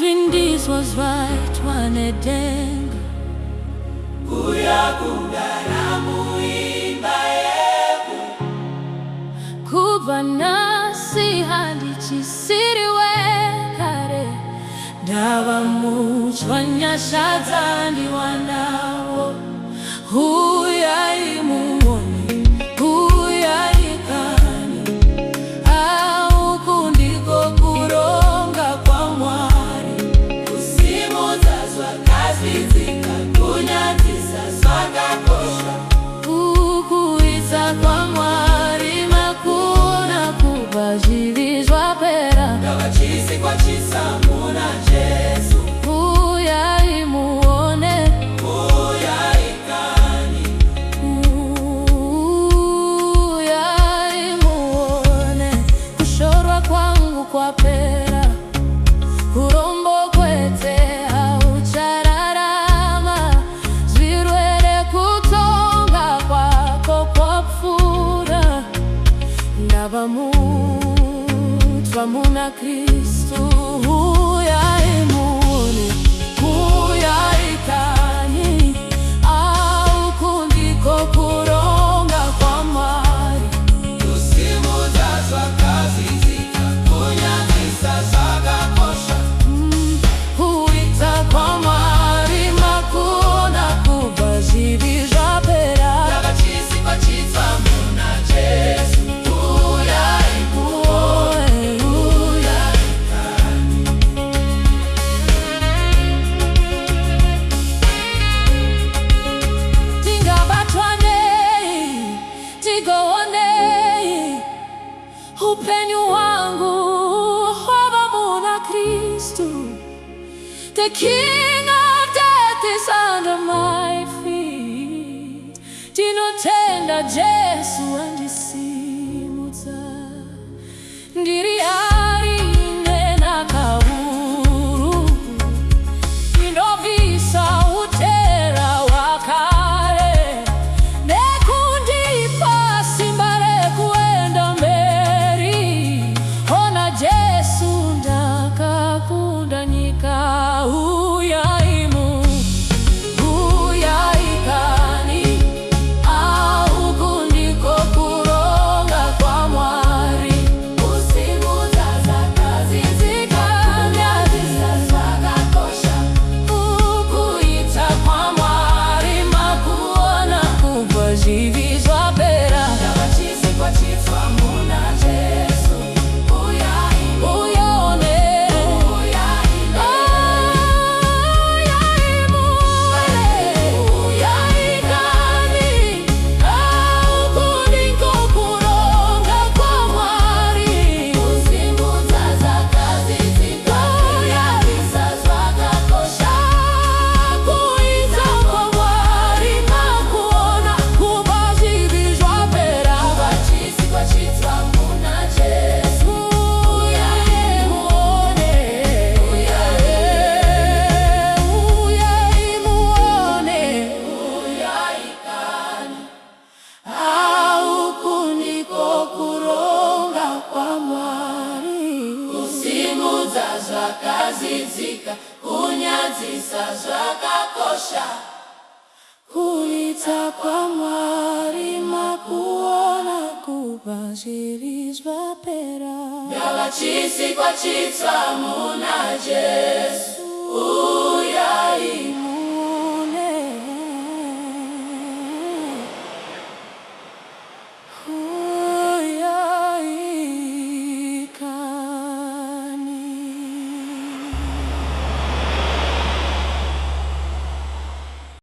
between this was right wanedenga kuyakundana muimba yebu kuba nasi handi chisiriwe kare ndaba muchwanya shazandi wanawo huyai muone huyai kani au kundiko kuronga kwa mwari usimuzazwa kazizika kunyatisa swagakosha ukuiza kwa mwari makuna kubazhirizwa pera ndabachisi kwa chisa muna Jesu huyai muone huyai kani huyai muone kushorwa kwangu kwa pera kurombo kwete hauchararama zvirwere kutonga kwako kwapfura ndava mutwa muna Kristu huyai muone huyai kani au kundiko kuronga kwa mwari usimuzazwa kazizika kunyatisa swagakosha huita kwa mwari makuna kubazhirizwa pera ndabachisi kwa chisa muna Jesu huyai muone huyai kani tingabatwanei tigoonei upenyu wangu hova muna Kristu. The King of death is under my feet. Tinotenda Jesu andisimudza ndiri ari nena kahuru inobvisa utera wakare nekundipa simba rekuenda mberi. Ona Jesu ndakakunda nyika huyai kani au kundiko kuronga kwa mwari usimuzaza kazizika kunyatisa swagakosha ukuita kwa mwari makuona kubazhirizwa pera ndabachisi kwa chisa muna Jesu huyai uyaone huyai huyai muone huyai kani au kundiko kuronga kwa mwari usimuzaza kazizika kunyatisa swagakosha kuita kwa mwari makuona kubazhirizwa pera ndabachisi kwa chisa muna Jesu huyai muone huyai muone huyai kani au kundiko kuronga kwa mwari usimuzazwa kazizika kunyatisa swagakosha kuita kwa mwari makuona kubazhirizwa pera ndabachisi kwa chisa muna Jesu huyai